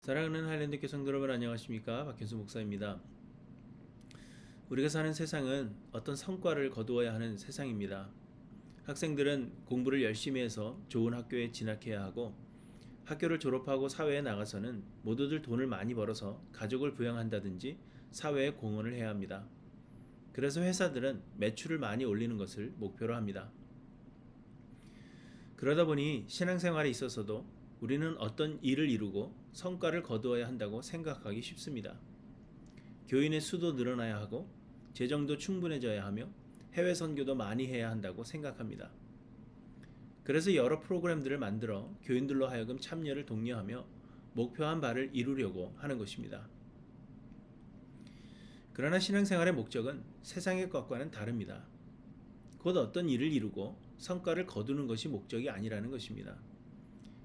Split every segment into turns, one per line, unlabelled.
사랑하는 하이랜드 교성 여러분, 안녕하십니까? 박현수 목사입니다. 우리가 사는 세상은 어떤 성과를 거두어야 하는 세상입니다. 학생들은 공부를 열심히 해서 좋은 학교에 진학해야 하고, 학교를 졸업하고 사회에 나가서는 모두들 돈을 많이 벌어서 가족을 부양한다든지 사회에 공헌을 해야 합니다. 그래서 회사들은 매출을 많이 올리는 것을 목표로 합니다. 그러다 보니 신앙생활에 있어서도 우리는 어떤 일을 이루고 성과를 거두어야 한다고 생각하기 쉽습니다. 교인의 수도 늘어나야 하고 재정도 충분해져야 하며 해외 선교도 많이 해야 한다고 생각합니다. 그래서 여러 프로그램들을 만들어 교인들로 하여금 참여를 독려하며 목표한 바를 이루려고 하는 것입니다. 그러나 신앙생활의 목적은 세상의 것과는 다릅니다. 곧 어떤 일을 이루고 성과를 거두는 것이 목적이 아니라는 것입니다.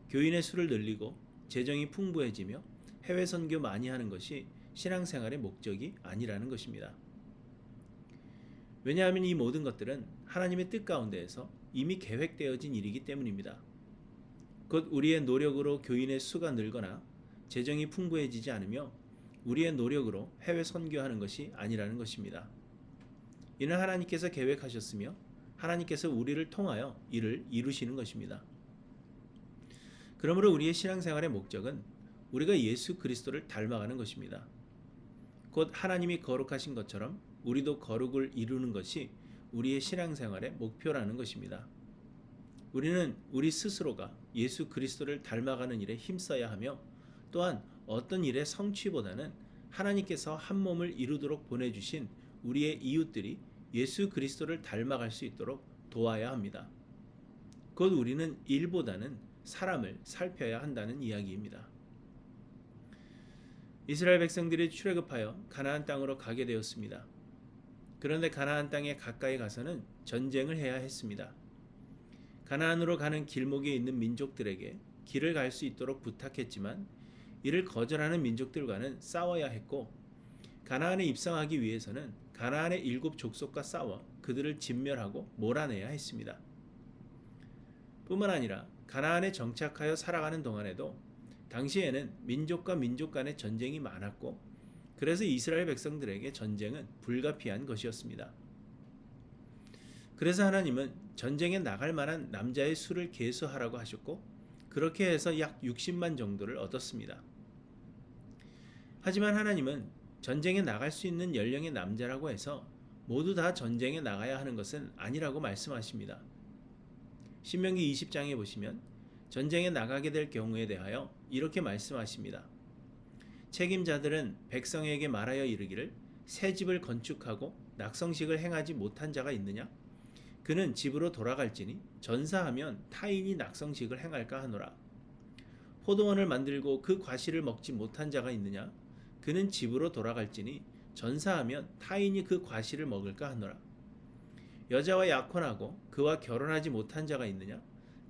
교인의 수를 늘리고 재정이 풍부해지며 해외 선교 많이 하는 것이 신앙생활의 목적이 아니라는 것입니다. 왜냐하면 이 모든 것들은 하나님의 뜻 가운데에서 이미 계획되어진 일이기 때문입니다. 곧 우리의 노력으로 교인의 수가 늘거나 재정이 풍부해지지 않으며 우리의 노력으로 해외 선교하는 것이 아니라는 것입니다. 이는 하나님께서 계획하셨으며 하나님께서 우리를 통하여 이를 이루시는 것입니다. 그러므로 우리의 신앙생활의 목적은 우리가 예수 그리스도를 닮아가는 것입니다. 곧 하나님이 거룩하신 것처럼 우리도 거룩을 이루는 것이 우리의 신앙생활의 목표라는 것입니다. 우리는 우리 스스로가 예수 그리스도를 닮아가는 일에 힘써야 하며, 또한 어떤 일의 성취보다는 하나님께서 한 몸을 이루도록 보내주신 우리의 이웃들이 예수 그리스도를 닮아갈 수 있도록 도와야 합니다. 곧 우리는 일보다는 사람을 살펴야 한다는 이야기입니다. 이스라엘 백성들이 출애굽하여 가나안 땅으로 가게 되었습니다. 그런데 가나안 땅에 가까이 가서는 전쟁을 해야 했습니다. 가나안으로 가는 길목에 있는 민족들에게 길을 갈 수 있도록 부탁했지만 이를 거절하는 민족들과는 싸워야 했고, 가나안에 입성하기 위해서는 가나안의 7 족속과 싸워 그들을 진멸하고 몰아내야 했습니다. 뿐만 아니라 가나안에 정착하여 살아가는 동안에도 당시에는 민족과 민족 간의 전쟁이 많았고, 그래서 이스라엘 백성들에게 전쟁은 불가피한 것이었습니다. 그래서 하나님은 전쟁에 나갈 만한 남자의 수를 계수하라고 하셨고, 그렇게 해서 약 60만 정도를 얻었습니다. 하지만 하나님은 전쟁에 나갈 수 있는 연령의 남자라고 해서 모두 다 전쟁에 나가야 하는 것은 아니라고 말씀하십니다. 신명기 20장에 보시면 전쟁에 나가게 될 경우에 대하여 이렇게 말씀하십니다. 책임자들은 백성에게 말하여 이르기를, 새 집을 건축하고 낙성식을 행하지 못한 자가 있느냐? 그는 집으로 돌아갈지니 전사하면 타인이 낙성식을 행할까 하노라. 포도원을 만들고 그 과실을 먹지 못한 자가 있느냐? 그는 집으로 돌아갈지니 전사하면 타인이 그 과실을 먹을까 하노라. 여자와 약혼하고 그와 결혼하지 못한 자가 있느냐?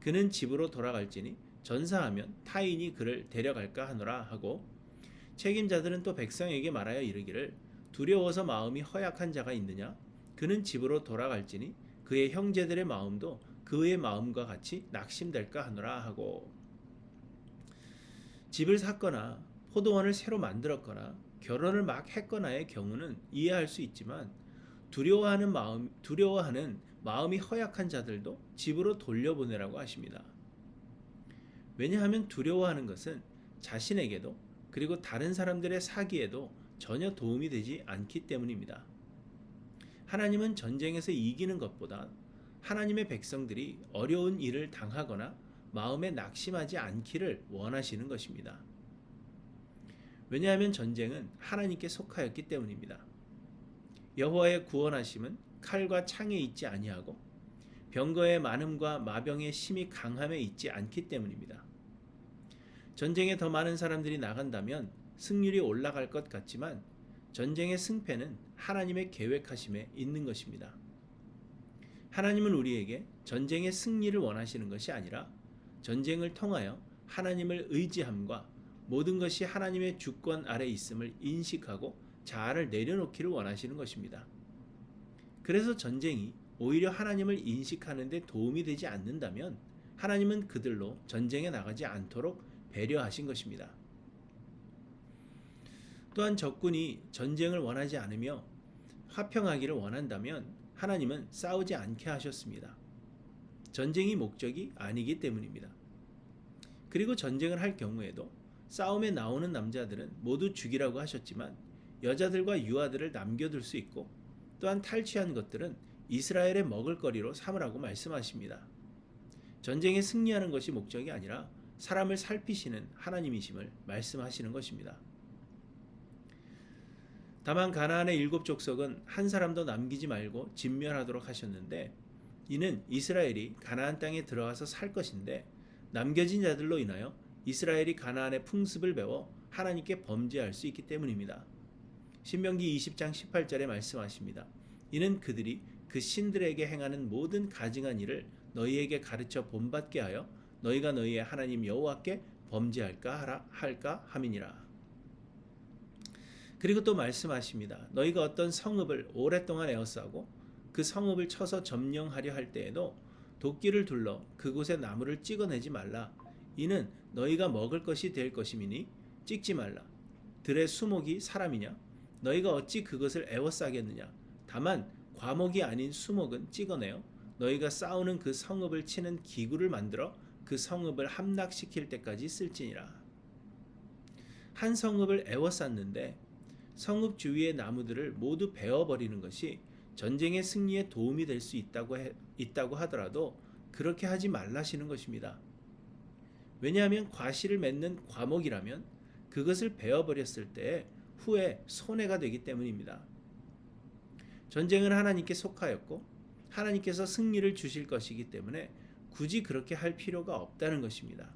그는 집으로 돌아갈지니 전사하면 타인이 그를 데려갈까 하노라 하고, 책임자들은 또 백성에게 말하여 이르기를, 두려워서 마음이 허약한 자가 있느냐? 그는 집으로 돌아갈지니 그의 형제들의 마음도 그의 마음과 같이 낙심될까 하노라 하고, 집을 샀거나 포도원을 새로 만들었거나 결혼을 막 했거나의 경우는 이해할 수 있지만, 두려워하는 마음이 허약한 자들도 집으로 돌려보내라고 하십니다. 왜냐하면 두려워하는 것은 자신에게도 그리고 다른 사람들의 사기에도 전혀 도움이 되지 않기 때문입니다. 하나님은 전쟁에서 이기는 것보다 하나님의 백성들이 어려운 일을 당하거나 마음에 낙심하지 않기를 원하시는 것입니다. 왜냐하면 전쟁은 하나님께 속하였기 때문입니다. 여호와의 구원하심은 칼과 창에 있지 아니하고 병거의 많음과 마병의 심히 강함에 있지 않기 때문입니다. 전쟁에 더 많은 사람들이 나간다면 승률이 올라갈 것 같지만 전쟁의 승패는 하나님의 계획하심에 있는 것입니다. 하나님은 우리에게 전쟁의 승리를 원하시는 것이 아니라 전쟁을 통하여 하나님을 의지함과 모든 것이 하나님의 주권 아래 있음을 인식하고 자아를 내려놓기를 원하시는 것입니다. 그래서 전쟁이 오히려 하나님을 인식하는 데 도움이 되지 않는다면 하나님은 그들로 전쟁에 나가지 않도록 배려하신 것입니다. 또한 적군이 전쟁을 원하지 않으며 화평하기를 원한다면 하나님은 싸우지 않게 하셨습니다. 전쟁이 목적이 아니기 때문입니다. 그리고 전쟁을 할 경우에도 싸움에 나오는 남자들은 모두 죽이라고 하셨지만 여자들과 유아들을 남겨둘 수 있고 또한 탈취한 것들은 이스라엘의 먹을거리로 삼으라고 말씀하십니다. 전쟁에 승리하는 것이 목적이 아니라 사람을 살피시는 하나님이심을 말씀하시는 것입니다. 다만 가나안의 7 족속은 한 사람도 남기지 말고 진멸하도록 하셨는데 이는 이스라엘이 가나안 땅에 들어가서 살 것인데 남겨진 자들로 인하여 이스라엘이 가나안의 풍습을 배워 하나님께 범죄할 수 있기 때문입니다. 신명기 20장 18절에 말씀하십니다. 이는 그들이 그 신들에게 행하는 모든 가증한 일을 너희에게 가르쳐 본받게 하여 너희가 너희의 하나님 여호와께 범죄할까 할까 함이니라. 그리고 또 말씀하십니다. 너희가 어떤 성읍을 오랫동안 에워싸고 그 성읍을 쳐서 점령하려 할 때에도 도끼를 둘러 그곳에 나무를 찍어내지 말라. 이는 너희가 먹을 것이 될 것임이니 찍지 말라. 들의 수목이 사람이냐? 너희가 어찌 그것을 에워싸겠느냐? 다만 과목이 아닌 수목은 찍어내어 너희가 싸우는 그 성읍을 치는 기구를 만들어 그 성읍을 함락시킬 때까지 쓸지니라. 한 성읍을 에워쌌는데 성읍 주위의 나무들을 모두 베어버리는 것이 전쟁의 승리에 도움이 될 수 있다고 하더라도 그렇게 하지 말라시는 것입니다. 왜냐하면 과실을 맺는 과목이라면 그것을 베어버렸을 때 후에 손해가 되기 때문입니다. 전쟁은 하나님께 속하였고 하나님께서 승리를 주실 것이기 때문에 굳이 그렇게 할 필요가 없다는 것입니다.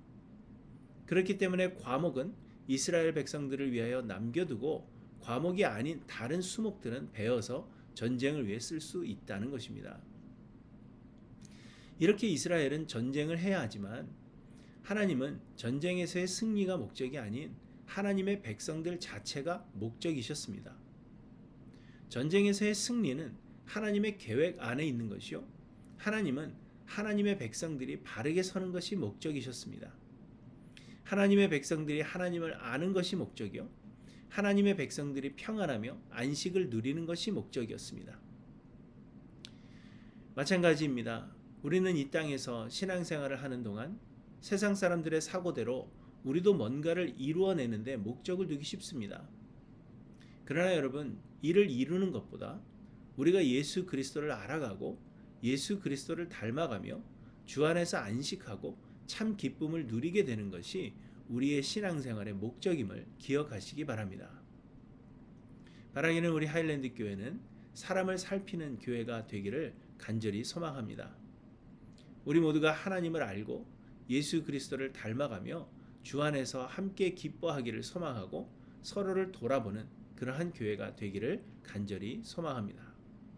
그렇기 때문에 과목은 이스라엘 백성들을 위하여 남겨두고 과목이 아닌 다른 수목들은 베어서 전쟁을 위해 쓸 수 있다는 것입니다. 이렇게 이스라엘은 전쟁을 해야 하지만 하나님은 전쟁에서의 승리가 목적이 아닌 하나님의 백성들 자체가 목적이셨습니다. 전쟁에서의 승리는 하나님의 계획 안에 있는 것이요. 하나님은 하나님의 백성들이 바르게 서는 것이 목적이셨습니다. 하나님의 백성들이 하나님을 아는 것이 목적이요. 하나님의 백성들이 평안하며 안식을 누리는 것이 목적이었습니다. 마찬가지입니다. 우리는 이 땅에서 신앙생활을 하는 동안 세상 사람들의 사고대로 우리도 뭔가를 이루어내는데 목적을 두기 쉽습니다. 그러나 여러분, 이를 이루는 것보다 우리가 예수 그리스도를 알아가고 예수 그리스도를 닮아가며 주 안에서 안식하고 참 기쁨을 누리게 되는 것이 우리의 신앙생활의 목적임을 기억하시기 바랍니다. 바라기는 우리 하일랜드 교회는 사람을 살피는 교회가 되기를 간절히 소망합니다. 우리 모두가 하나님을 알고 예수 그리스도를 닮아가며 주 안에서 함께 기뻐하기를 소망하고 서로를 돌아보는 그러한 교회가 되기를 간절히 소망합니다.